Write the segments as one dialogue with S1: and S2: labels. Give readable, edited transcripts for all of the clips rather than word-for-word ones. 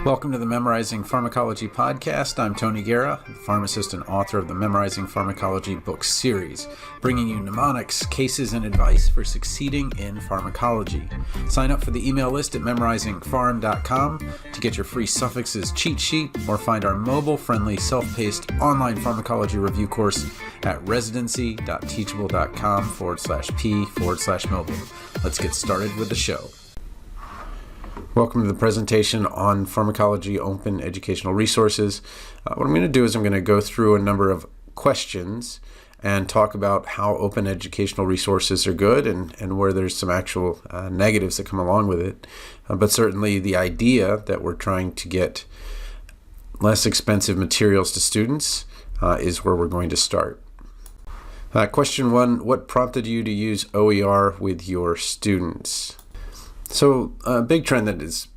S1: Welcome to the Memorizing Pharmacology podcast. I'm Tony Guerra, pharmacist and author of the Memorizing Pharmacology book series, bringing you mnemonics, cases, and advice for succeeding in pharmacology. Sign up for the email list at memorizingpharm.com to get your free suffixes cheat sheet, or find our mobile-friendly, self-paced online pharmacology review course at residency.teachable.com/p/mobile. Let's get started with the show. Welcome to the presentation on Pharmacology Open Educational Resources. What I'm going to do is I'm going to go through a number of questions and talk about how open educational resources are good and where there's some actual negatives that come along with it. But certainly the idea that we're trying to get less expensive materials to students is where we're going to start. Question 1, what prompted you to use OER with your students? So a big trend that has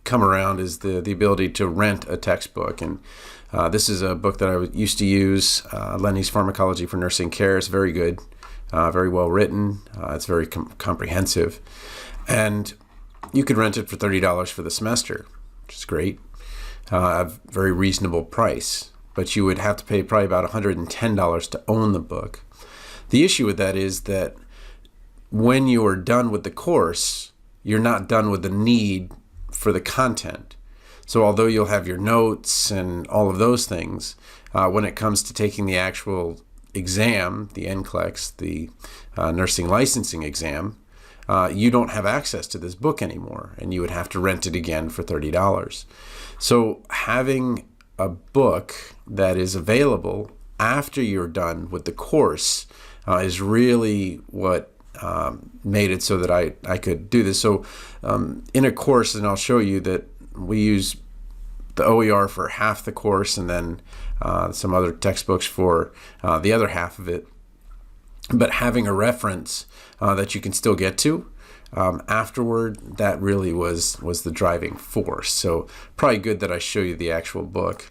S1: come around is the ability to rent a textbook. And this is a book that I used to use, Lenny's Pharmacology for Nursing Care. It's very good, very well written. It's very comprehensive. And you could rent it for $30 for the semester, which is great. A very reasonable price. But you would have to pay probably about $110 to own the book. The issue with that is that when you are done with the course, you're not done with the need for the content. So although you'll have your notes and all of those things, when it comes to taking the actual exam, the NCLEX, the nursing licensing exam, you don't have access to this book anymore, and you would have to rent it again for $30. So having a book that is available after you're done with the course is really what made it so that I could do this. So in a course, and I'll show you that we use the OER for half the course and then some other textbooks for the other half of it. But having a reference that you can still get to afterward, that really was the driving force. So probably good that I show you the actual book.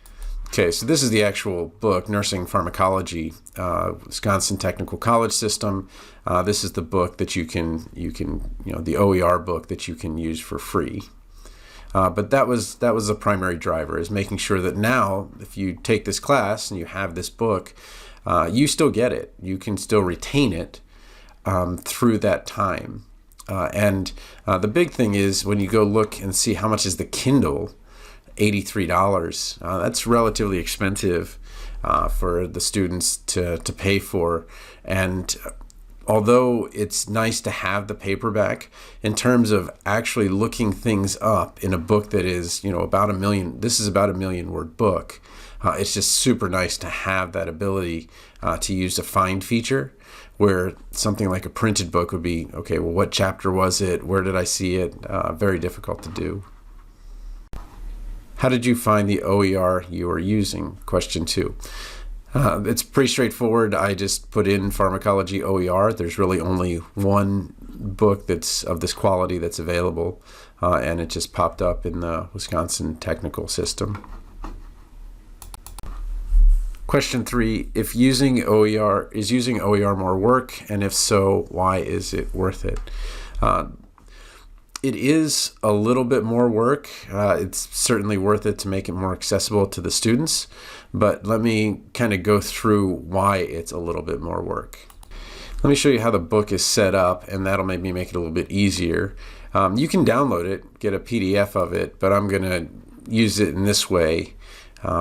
S1: Okay, so this is the actual book, Nursing Pharmacology, Wisconsin Technical College System. This is the book that you can, the OER book that you can use for free. But that was the primary driver, is making sure that now, if you take this class and you have this book, you still get it. You can still retain it through that time. And the big thing is when you go look and see how much is the Kindle, $83. That's relatively expensive for the students to pay for. And although it's nice to have the paperback, in terms of actually looking things up in a book that is, about 1 million, this is about 1 million word book. It's just super nice to have that ability to use a find feature, where something like a printed book would be, okay, well, what chapter was it? Where did I see it? Very difficult to do. How did you find the OER you were using? Question 2. It's pretty straightforward. I just put in Pharmacology OER. There's really only one book that's of this quality that's available, and it just popped up in the Wisconsin Technical System. Question 3, is using OER more work, and if so, why is it worth it? It is a little bit more work. It's certainly worth it to make it more accessible to the students, but let me kind of go through why it's a little bit more work. Let me show you how the book is set up, and that'll maybe make it a little bit easier. You can download it, get a PDF of it, but I'm going to use it in this way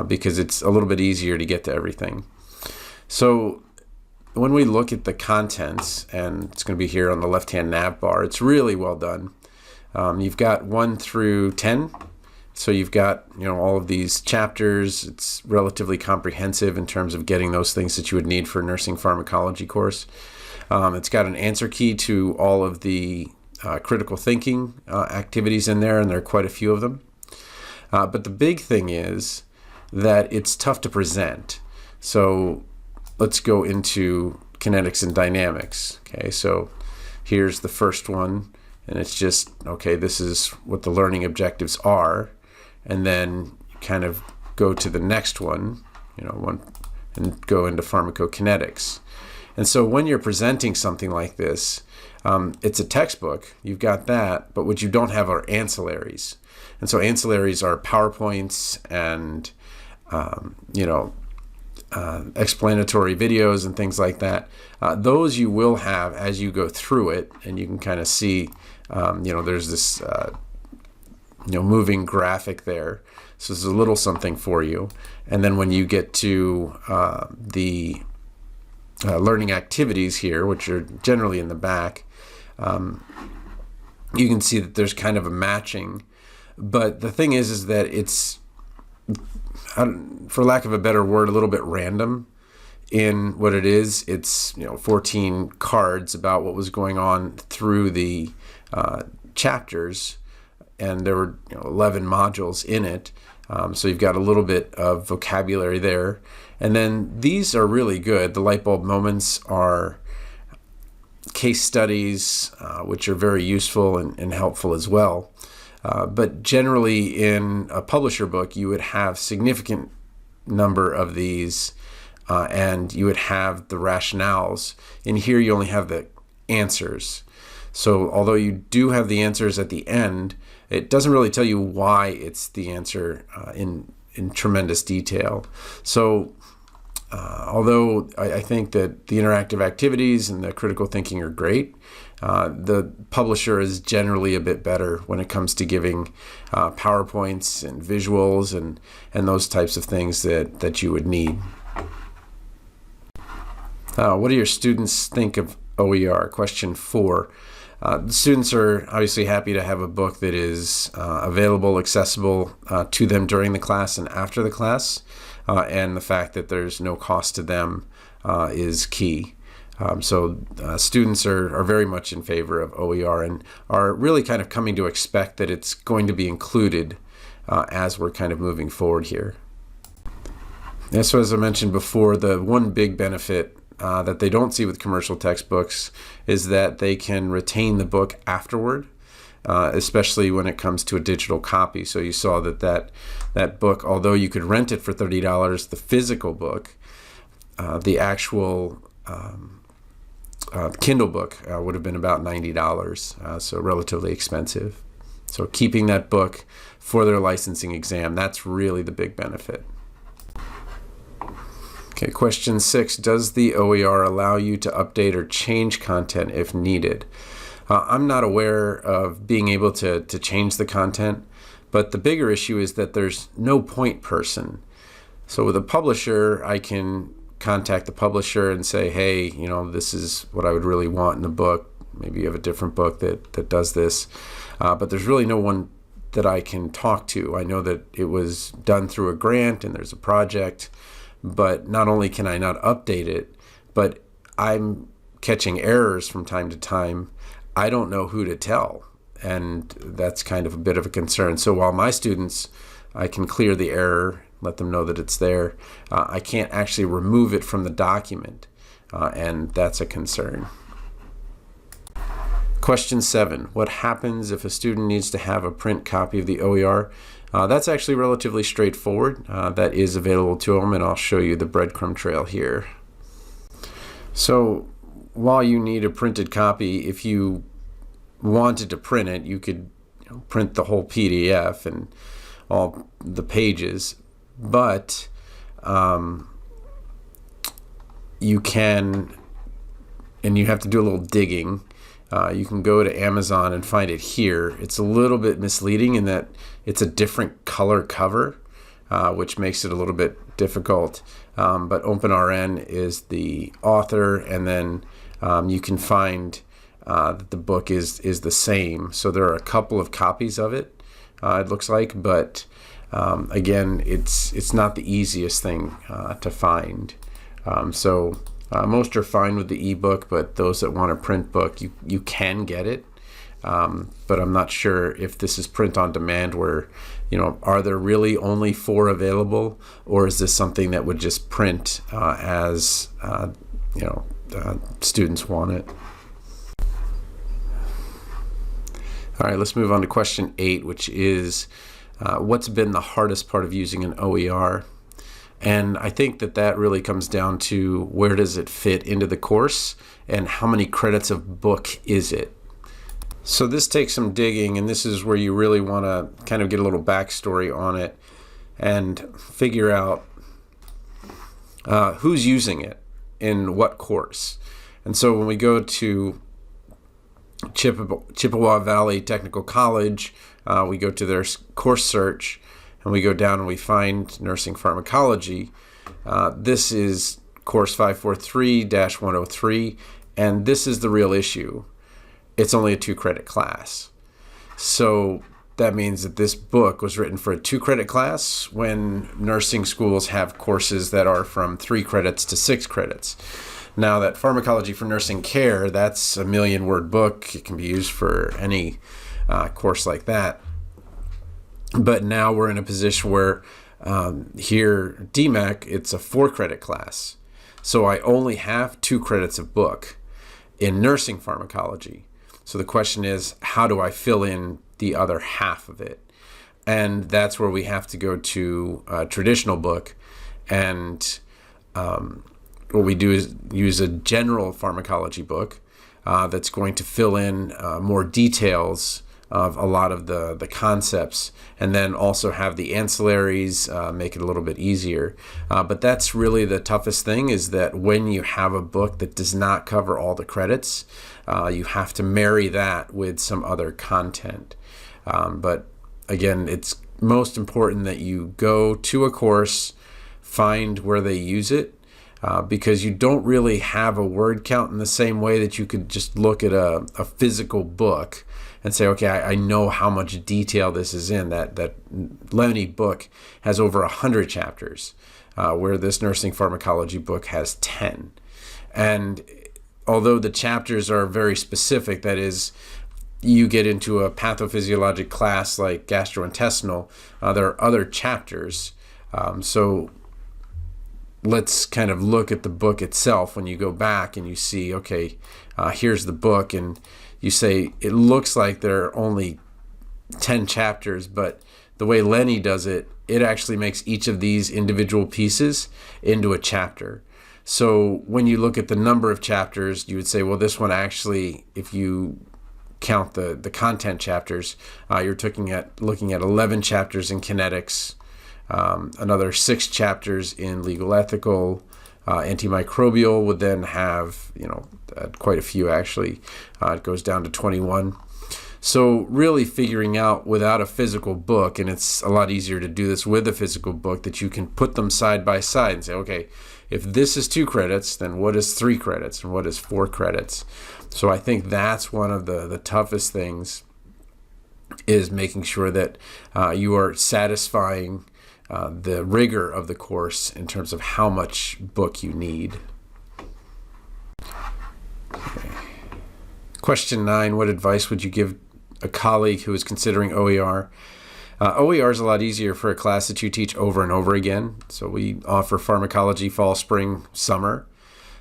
S1: because it's a little bit easier to get to everything. So when we look at the contents, and it's going to be here on the left-hand nav bar, it's really well done. You've got 1 through 10, so you've got all of these chapters. It's relatively comprehensive in terms of getting those things that you would need for a nursing pharmacology course. It's got an answer key to all of the critical thinking activities in there, and there are quite a few of them. But the big thing is that it's tough to present. So let's go into kinetics and dynamics. Okay, so here's the first one. And it's just, okay, this is what the learning objectives are. And then kind of go to the next one, and go into pharmacokinetics. And so when you're presenting something like this, It's a textbook, you've got that, but what you don't have are ancillaries. And so ancillaries are PowerPoints and explanatory videos and things like that. Those you will have as you go through it, and you can kind of see, there's this moving graphic there. So there's a little something for you. And then when you get to the learning activities here, which are generally in the back, you can see that there's kind of a matching. But the thing is that it's, for lack of a better word, a little bit random in what it is. It's 14 cards about what was going on through the chapters, and there were 11 modules in it. So you've got a little bit of vocabulary there. And then these are really good. The light bulb moments are case studies, which are very useful and helpful as well. But generally in a publisher book, you would have significant number of these, and you would have the rationales. In here, you only have the answers. So although you do have the answers at the end, it doesn't really tell you why it's the answer in tremendous detail. So although I think that the interactive activities and the critical thinking are great, the publisher is generally a bit better when it comes to giving PowerPoints and visuals and those types of things that you would need. What do your students think of OER? Question 4. The students are obviously happy to have a book that is available, accessible to them during the class and after the class, and the fact that there's no cost to them is key. So students are very much in favor of OER and are really kind of coming to expect that it's going to be included as we're kind of moving forward here. And so as I mentioned before, the one big benefit that they don't see with commercial textbooks is that they can retain the book afterward, especially when it comes to a digital copy. So you saw that book, although you could rent it for $30, the physical book, the actual Kindle book would have been about $90, so relatively expensive. So keeping that book for their licensing exam, that's really the big benefit. Okay, question 6, does the OER allow you to update or change content if needed? I'm not aware of being able to change the content, but the bigger issue is that there's no point person. So with a publisher, I can contact the publisher and say, hey, this is what I would really want in the book. Maybe you have a different book that does this, but there's really no one that I can talk to. I know that it was done through a grant and there's a project, but not only can I not update it, but I'm catching errors from time to time. I don't know who to tell, and that's kind of a bit of a concern. So while my students, I can clear the error, let them know that it's there, I can't actually remove it from the document, and that's a concern. Question 7, what happens if a student needs to have a print copy of the OER? That's actually relatively straightforward. That is available to them, and I'll show you the breadcrumb trail here. So while you need a printed copy, if you wanted to print it, you could print the whole PDF and all the pages, but you can, and you have to do a little digging. You can go to Amazon and find it here. It's a little bit misleading in that it's a different color cover, which makes it a little bit difficult. But OpenRN is the author, and then you can find that the book is the same. So there are a couple of copies of it, it looks like, but again, it's not the easiest thing to find. Most are fine with the ebook, but those that want a print book, you can get it. But I'm not sure if this is print on demand where, are there really only 4 available, or is this something that would just print as, students want it. All right, let's move on to question 8, which is what's been the hardest part of using an OER? And I think that really comes down to where does it fit into the course and how many credits of book is it. So this takes some digging, and this is where you really want to kind of get a little backstory on it and figure out who's using it in what course. And so when we go to Chippewa Valley Technical College, we go to their course search, and we go down and we find nursing pharmacology. This is course 543-103, and this is the real issue. It's only a 2-credit class. So that means that this book was written for a 2-credit class when nursing schools have courses that are from 3 credits to 6 credits. Now that Pharmacology for Nursing Care, that's a 1,000,000-word book. It can be used for any course like that. But now we're in a position where here, DMAC, it's a 4-credit class. So I only have 2 credits of book in nursing pharmacology. So the question is, how do I fill in the other half of it? And that's where we have to go to a traditional book. And what we do is use a general pharmacology book that's going to fill in more details of a lot of the concepts, and then also have the ancillaries, make it a little bit easier. But that's really the toughest thing, is that when you have a book that does not cover all the credits, you have to marry that with some other content. But again, it's most important that you go to a course, find where they use it, because you don't really have a word count in the same way that you could just look at a physical book and say, okay, I know how much detail this is in. That Lenny book has over 100 chapters, where this nursing pharmacology book has 10. And although the chapters are very specific, that is, you get into a pathophysiologic class like gastrointestinal, there are other chapters. So let's kind of look at the book itself. When you go back and you see, okay, here's the book, and you say, it looks like there are only 10 chapters, but the way Lenny does it, it actually makes each of these individual pieces into a chapter. So when you look at the number of chapters, you would say, well, this one actually, if you count the content chapters, you're looking at 11 chapters in kinetics, another 6 chapters in legal ethical. Antimicrobial would then have, quite a few actually. It goes down to 21. So really figuring out without a physical book, and it's a lot easier to do this with a physical book, that you can put them side by side and say, okay, if this is 2 credits, then what is 3 credits and what is 4 credits? So I think that's one of the toughest things, is making sure that you are satisfying the rigor of the course in terms of how much book you need. Okay. Question 9, what advice would you give a colleague who is considering OER? OER is a lot easier for a class that you teach over and over again. So we offer pharmacology fall, spring, summer.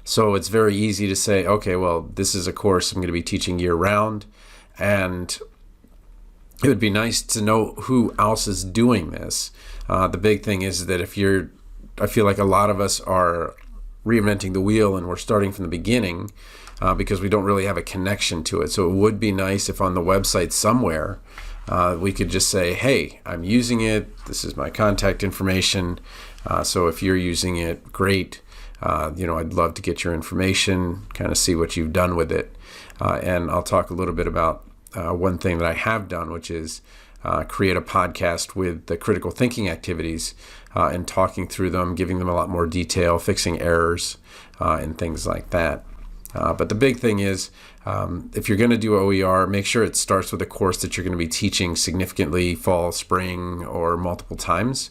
S1: So it's very easy to say, okay, well, this is a course I'm going to be teaching year round. And it would be nice to know who else is doing this. The big thing is that I feel like a lot of us are reinventing the wheel, and we're starting from the beginning because we don't really have a connection to it. So it would be nice if on the website somewhere we could just say, hey, I'm using it. This is my contact information. So if you're using it, great. I'd love to get your information, kind of see what you've done with it. And I'll talk a little bit about one thing that I have done, which is create a podcast with the critical thinking activities and talking through them, giving them a lot more detail, fixing errors, and things like that. But the big thing is, if you're going to do OER, make sure it starts with a course that you're going to be teaching significantly fall, spring, or multiple times,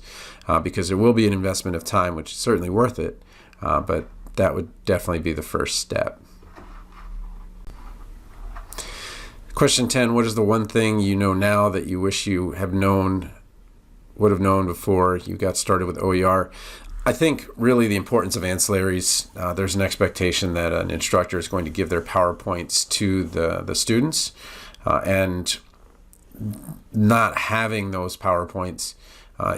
S1: because there will be an investment of time, which is certainly worth it. But that would definitely be the first step. Question 10, what is the one thing you know now that you wish you would have known before you got started with OER? I think really the importance of ancillaries. There's an expectation that an instructor is going to give their PowerPoints to the students, and not having those PowerPoints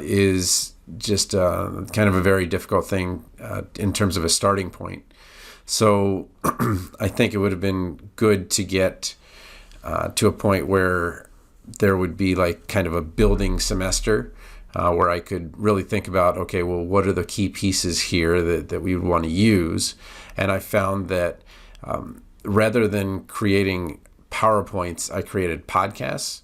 S1: is just kind of a very difficult thing in terms of a starting point. So I think it would have been good to get to a point where there would be like kind of a building semester where I could really think about, okay, well, what are the key pieces here that we would want to use? And I found that rather than creating PowerPoints, I created podcasts,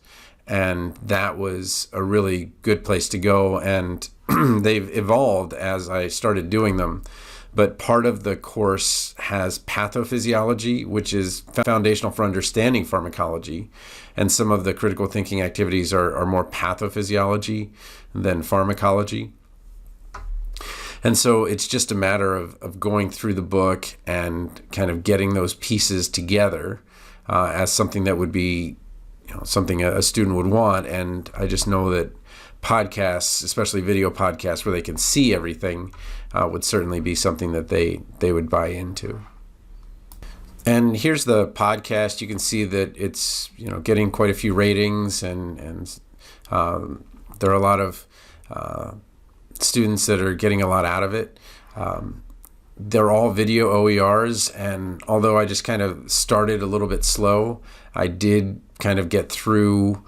S1: and that was a really good place to go. And they've evolved as I started doing them. But part of the course has pathophysiology, which is foundational for understanding pharmacology. And some of the critical thinking activities are more pathophysiology than pharmacology. And so it's just a matter of going through the book and kind of getting those pieces together as something that would be, something a student would want. And I just know that podcasts, especially video podcasts where they can see everything, would certainly be something that they would buy into. And here's the podcast. You can see that it's getting quite a few ratings, and there are a lot of students that are getting a lot out of it. They're all video OERs, and although I just kind of started a little bit slow, I did kind of get through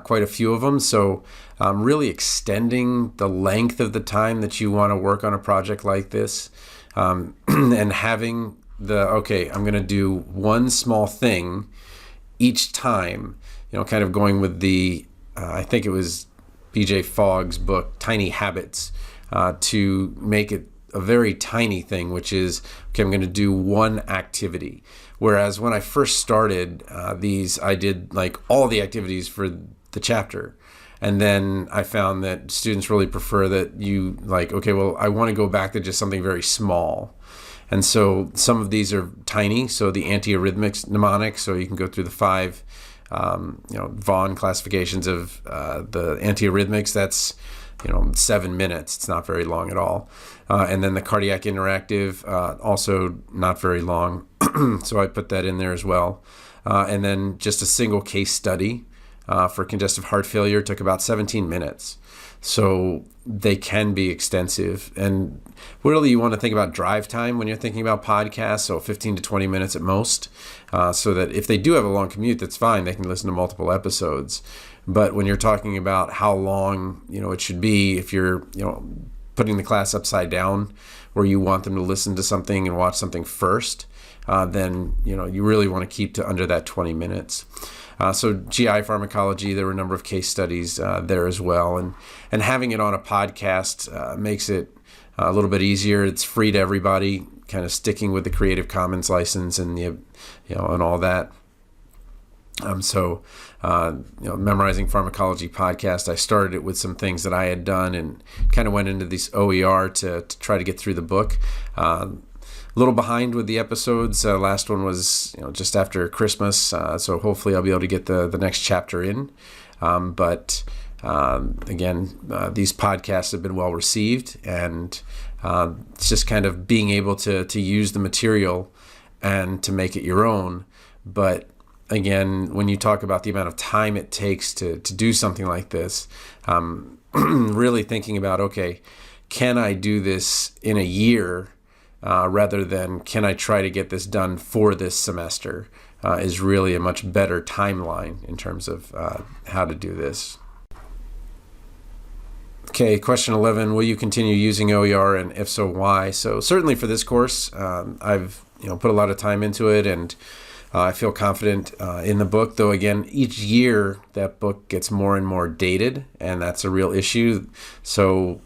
S1: quite a few of them. So really extending the length of the time that you want to work on a project like this, and having I'm going to do one small thing each time, kind of going with the, I think it was BJ Fogg's book, Tiny Habits, to make it a very tiny thing, which is, okay, I'm going to do one activity. Whereas when I first started these, I did like all the activities for the chapter. And then I found that students really prefer that you I want to go back to just something very small. And so some of these are tiny. So the antiarrhythmics mnemonic, so you can go through the 5 Vaughan classifications of the antiarrhythmics. That's 7 minutes. It's not very long at all. And then the cardiac interactive, also not very long. So I put that in there as well. And then just a single case study for congestive heart failure took about 17 minutes. So they can be extensive. And really you want to think about drive time when you're thinking about podcasts, so 15 to 20 minutes at most, so that if they do have a long commute, that's fine. They can listen to multiple episodes. But when you're talking about how long, it should be, if you're, putting the class upside down where you want them to listen to something and watch something first, then, you really want to keep to under that 20 minutes. So GI pharmacology, there were a number of case studies there as well. And having it on a podcast makes it a little bit easier. It's free to everybody, kind of sticking with the Creative Commons license and, and all that. Memorizing Pharmacology podcast, I started it with some things that I had done and kind of went into this OER to try to get through the book. A little behind with the episodes. Last one was just after Christmas, so hopefully I'll be able to get the next chapter in. But again, these podcasts have been well received, and it's just kind of being able to use the material and to make it your own. But again, when you talk about the amount of time it takes to do something like this, really thinking about, okay, can I do this in a year rather than can I try to get this done for this semester is really a much better timeline in terms of how to do this. Okay, question 11, will you continue using OER, and if so, why? So certainly for this course, I've put a lot of time into it, and I feel confident in the book, though again, each year that book gets more and more dated, and that's a real issue. So,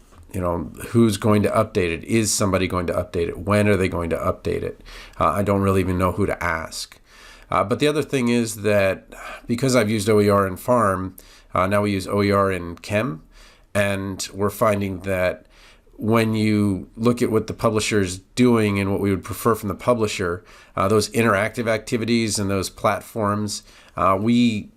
S1: who's going to update it? Is somebody going to update it? When are they going to update it? I don't really even know who to ask. But the other thing is that because I've used OER in Pharm, now we use OER in Chem, and we're finding that when you look at what the publisher is doing and what we would prefer from the publisher, those interactive activities and those platforms, we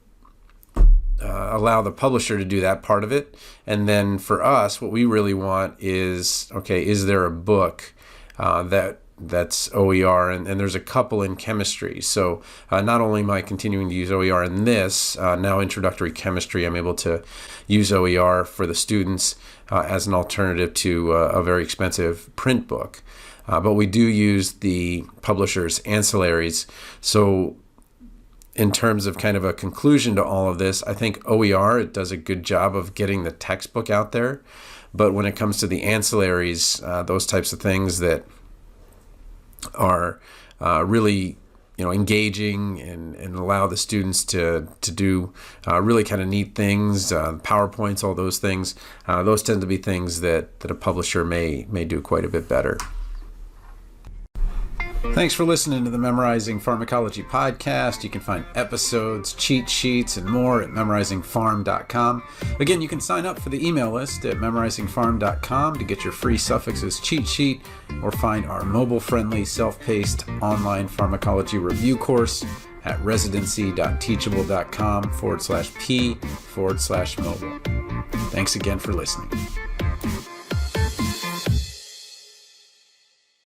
S1: allow the publisher to do that part of it. And then for us, what we really want is, okay, is there a book that that's OER, and there's a couple in chemistry. So not only am I continuing to use OER in this, now introductory chemistry, I'm able to use OER for the students as an alternative to a very expensive print book. But we do use the publisher's ancillaries. So in terms of kind of a conclusion to all of this, I think OER, it does a good job of getting the textbook out there. But when it comes to the ancillaries, those types of things that are really engaging and allow the students to do really kind of neat things, PowerPoints, all those things, those tend to be things that a publisher may do quite a bit better. Thanks for listening to the Memorizing Pharmacology podcast. You can find episodes, cheat sheets, and more at memorizingpharm.com. Again, you can sign up for the email list at memorizingpharm.com to get your free suffixes cheat sheet, or find our mobile-friendly, self-paced online pharmacology review course at residency.teachable.com/p/mobile. Thanks again for listening.